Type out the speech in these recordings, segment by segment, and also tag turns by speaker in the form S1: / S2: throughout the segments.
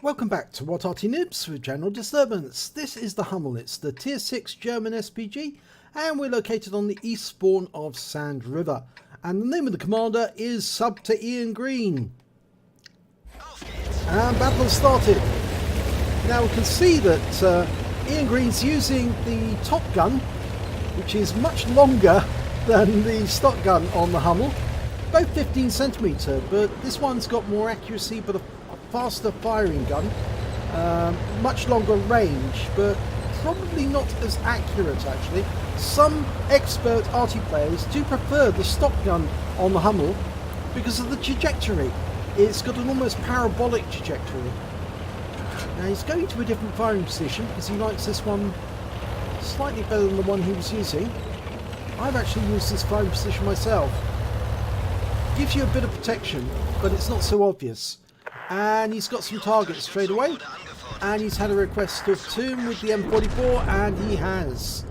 S1: Welcome back to What Arty Noobs with General Disturbance. This is the Hummel. It's the Tier 6 German SPG and we're located on the east spawn of Sand River. And the name of the commander is Sub to Ian Green. And battle has started. Now we can see that Ian Green's using the top gun, which is much longer than the stock gun on the Hummel. Both 15cm, but this one's got more accuracy but a faster firing gun, much longer range, but probably not as accurate actually. Some expert Arty players do prefer the stock gun on the Hummel because of the trajectory. It's got an almost parabolic trajectory. Now he's going to a different firing position because he likes this one slightly better than the one he was using. I've actually used this firing position myself. Gives you a bit of protection, but it's not so obvious. And he's got some targets straight away, and he's had a request of Tomb with the M44, and he has.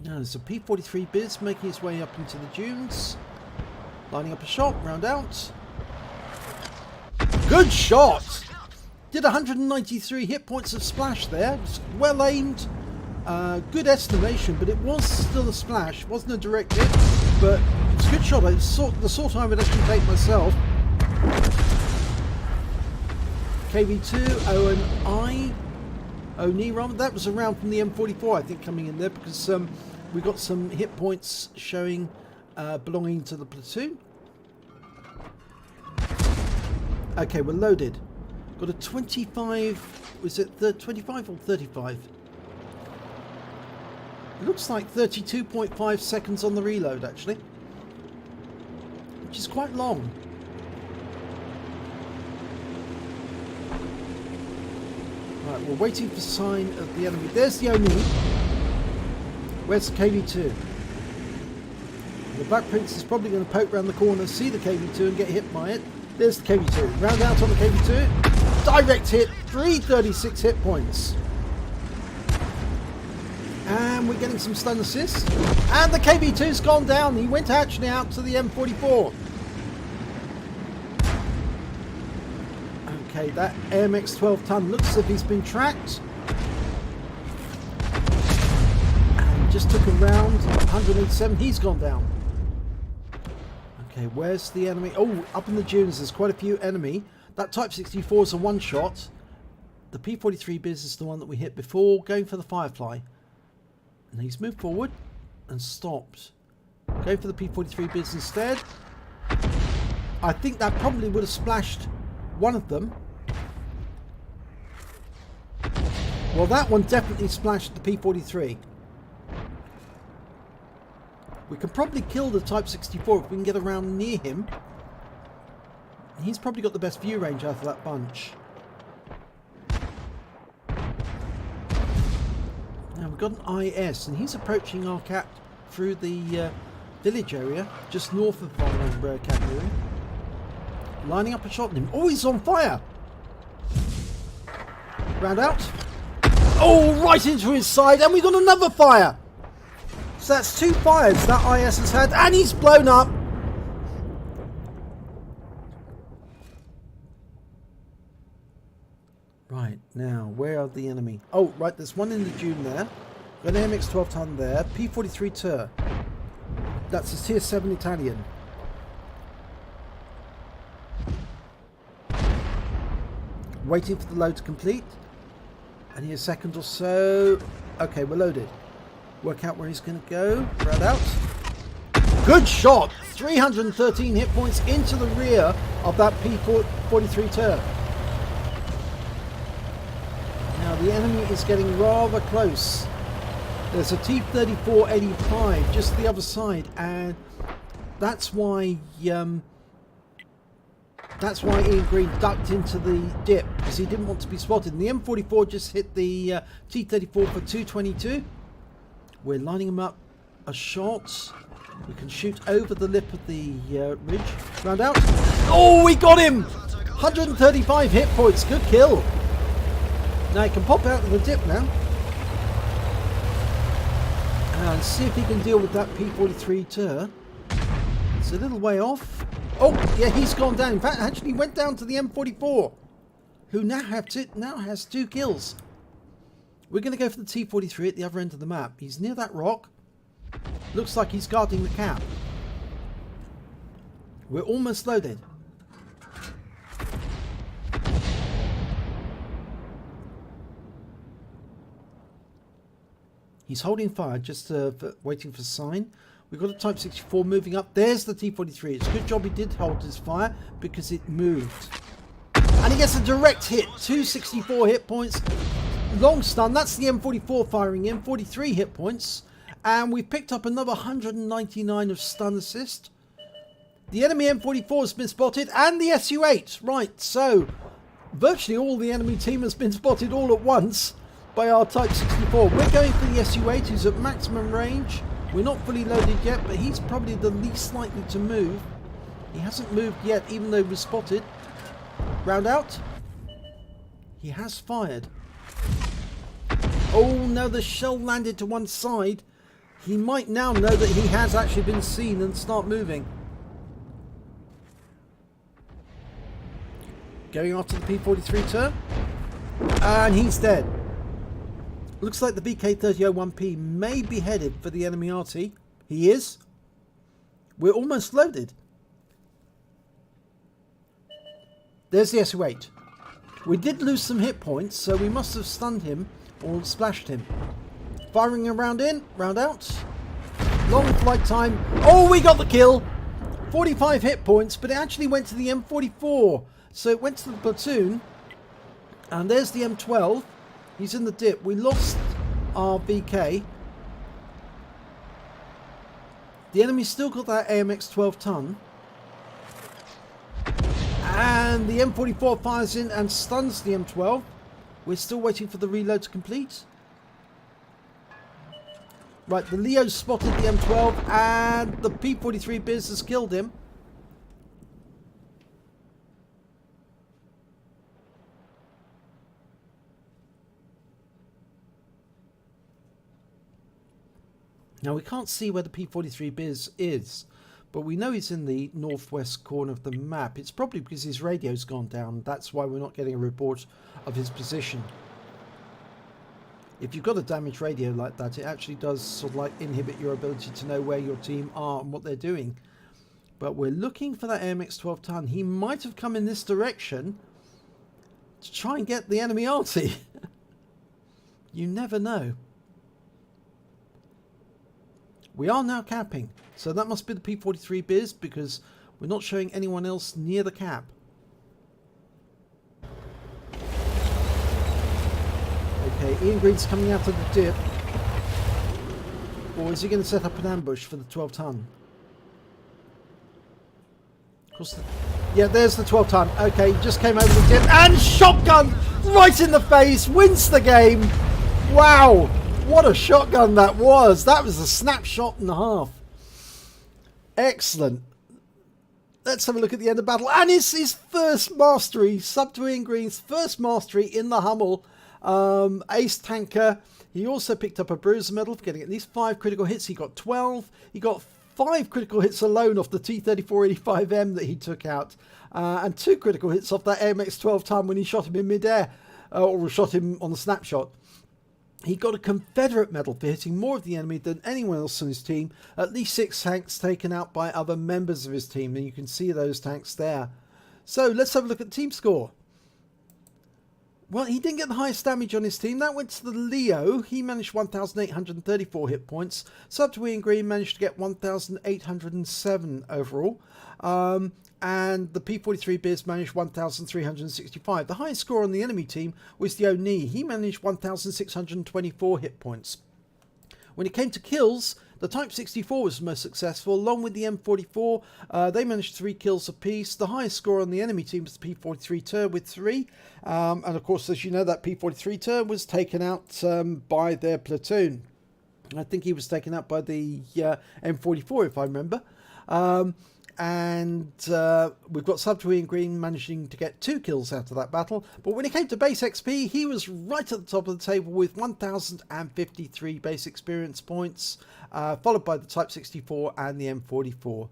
S1: Now there's a P43 Biz making his way up into the dunes, lining up a shot, round out. Good shot! Did 193 hit points of splash there. It's well aimed, good estimation, but it was still a splash. It wasn't a direct hit, but it's a good shot. It's the sort I would actually take myself. KV2, O&I, O'Neram, that was around from the M44 I think coming in there because we got some hit points showing belonging to the platoon. Okay, we're loaded. Got a 25, was it the 25 or 35? It looks like 32.5 seconds on the reload actually, which is quite long. Right, we're waiting for sign of the enemy. There's the ONI. Where's the KV2? The Black Prince is probably going to poke around the corner, see the KV2 and get hit by it. There's the KV2. Round out on the KV2. Direct hit. 336 hit points. And we're getting some stun assist. And the KV2's gone down. He went actually out to the M44. Okay, that AMX 12 ton looks as if he's been tracked. And just took a round, 187, he's gone down. Okay, where's the enemy? Oh, up in the dunes, there's quite a few enemy. That Type 64 is a one shot. The P43 Biz is the one that we hit before, going for the Firefly. And he's moved forward and stopped. Going for the P43 Biz instead. I think that probably would have splashed one of them. Well, that one definitely splashed the P43. We can probably kill the Type 64 if we can get around near him. He's probably got the best view range out of that bunch. Now we've got an IS and he's approaching our cat through the village area just north of our cat area. Lining up a shot at him. Oh, he's on fire! Round out. Oh, right into his side, and we got another fire! So that's two fires that IS has had, and he's blown up! Right, now, where are the enemy? Oh, right, there's one in the dune there. Got an MX 12 ton there. P43 Tur. That's a Tier 7 Italian. Waiting for the load to complete. I need a second or so. Okay, we're loaded. Work out where he's going to go. Round out. Good shot! 313 hit points into the rear of that P43 Tur. Now the enemy is getting rather close. There's a T-34-85 just the other side, and that's why Ian Green ducked into the dip, because he didn't want to be spotted. And the M44 just hit the T-34 for 222. We're lining him up a shot. We can shoot over the lip of the ridge. Round out. Oh, we got him! 135 hit points. Good kill. Now he can pop out of the dip now. And see if he can deal with that P43 Tur. It's a little way off. Oh, yeah, he's gone down. In fact, actually went down to the M44. who now has 2 kills. We're going to go for the T-43 at the other end of the map. He's near that rock. Looks like he's guarding the cap. We're almost loaded. He's holding fire, just waiting for sign. We've got a Type 64 moving up. There's the T-43. It's a good job he did hold his fire because it moved. And he gets a direct hit. 264 hit points. Long stun. That's the M44 firing in. 43 hit points. And we've picked up another 199 of stun assist. The enemy M44 has been spotted. And the SU-8. Right, so virtually all the enemy team has been spotted all at once by our Type 64. We're going for the SU-8, who's at maximum range. We're not fully loaded yet, but he's probably the least likely to move. He hasn't moved yet, even though he was spotted. Round out. He has fired. Oh no, the shell landed to one side. He might now know that he has actually been seen and start moving. Going after the P-43 turn. And he's dead. Looks like the BK-3001P may be headed for the enemy Arty. He is. We're almost loaded. There's the SU-8. We did lose some hit points, so we must have stunned him or splashed him. Firing a round in, round out. Long flight time. Oh, we got the kill. 45 hit points, but it actually went to the M44. So it went to the platoon. And there's the M12. He's in the dip. We lost our BK. The enemy's still got that AMX 12 ton. And the M44 fires in and stuns the M12. We're still waiting for the reload to complete. Right, the Leo's spotted the M12 and the P-43 Biz has killed him. Now we can't see where the P-43 Biz is, but we know he's in the northwest corner of the map. It's probably because his radio's gone down. That's why we're not getting a report of his position. If you've got a damaged radio like that, it actually does sort of like inhibit your ability to know where your team are and what they're doing. But we're looking for that AMX 12 ton. He might have come in this direction to try and get the enemy Arty. You never know. We are now capping, so that must be the P-43 Biz because we're not showing anyone else near the cap. Okay, Ian Green's coming out of the dip. Or is he going to set up an ambush for the 12 ton? Yeah, there's the 12 ton. Okay, he just came over the dip and shotgun right in the face, wins the game. Wow. What a shotgun that was. That was a snapshot and a half. Excellent. Let's have a look at the end of battle. And it's his first mastery. Sub to Ian Green's first mastery in the Hummel. Ace Tanker. He also picked up a bruiser medal for getting at least 5 critical hits. He got 12. He got 5 critical hits alone off the T-3485M that he took out. And 2 critical hits off that AMX 12 ton when he shot him in midair. Or shot him on the snapshot. He got a Confederate medal for hitting more of the enemy than anyone else on his team. At least 6 tanks taken out by other members of his team. And you can see those tanks there. So let's have a look at the team score. Well, he didn't get the highest damage on his team. That went to the Leo. He managed 1,834 hit points. Sub to Ian Green managed to get 1,807 overall. And the P-43 Biz managed 1,365. The highest score on the enemy team was the Oni. He managed 1,624 hit points. When it came to kills, the Type 64 was the most successful, along with the M44. They managed 3 kills apiece. The highest score on the enemy team was the P-43 Tur with 3. And of course, as you know, that P-43 Tur was taken out by their platoon. I think he was taken out by the M44, if I remember. And we've got Sub to Ian Green managing to get 2 kills out of that battle. But when it came to base XP, he was right at the top of the table with 1,053 base experience points, followed by the Type 64 and the M44.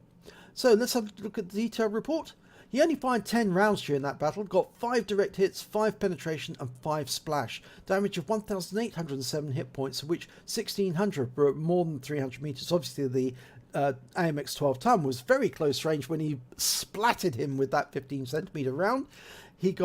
S1: So let's have a look at the detailed report. He only fired 10 rounds during that battle, got 5 direct hits, 5 penetration and 5 splash. Damage of 1,807 hit points, of which 1,600 were more than 300 meters. Obviously the AMX 12 ton was very close range when he splattered him with that 15 centimeter round. He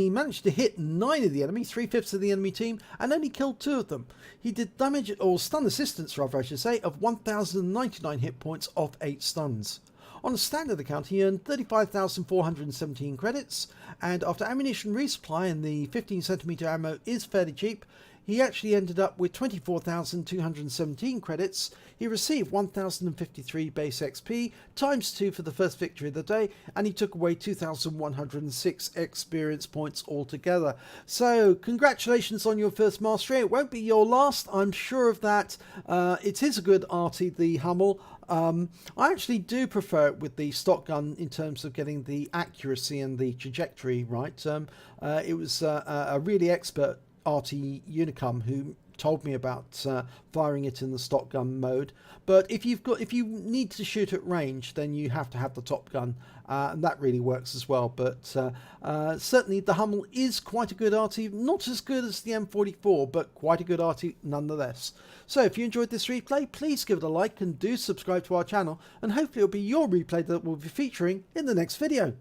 S1: managed to hit 9 of the enemy, 3/5 of the enemy team, and only killed 2 of them. He did damage, or stun assistance rather I should say, of 1,099 hit points off 8 stuns. On a standard account, he earned 35,417 credits, and after ammunition resupply, and the 15 centimeter ammo is fairly cheap, he actually ended up with 24,217 credits. He received 1,053 base XP, times 2 for the first victory of the day, and he took away 2,106 experience points altogether. So, congratulations on your first mastery. It won't be your last, I'm sure of that. It is a good Arty, the Hummel. I actually do prefer it with the stock gun in terms of getting the accuracy and the trajectory right. It was a really expert Arty Unicum who told me about firing it in the stock gun mode. But if you need to shoot at range, then you have to have the top gun, and that really works as well. But certainly the Hummel is quite a good Arty, not as good as the M44, but quite a good Arty nonetheless. So if you enjoyed this replay, please give it a like and do subscribe to our channel, and hopefully it'll be your replay that we'll be featuring in the next video.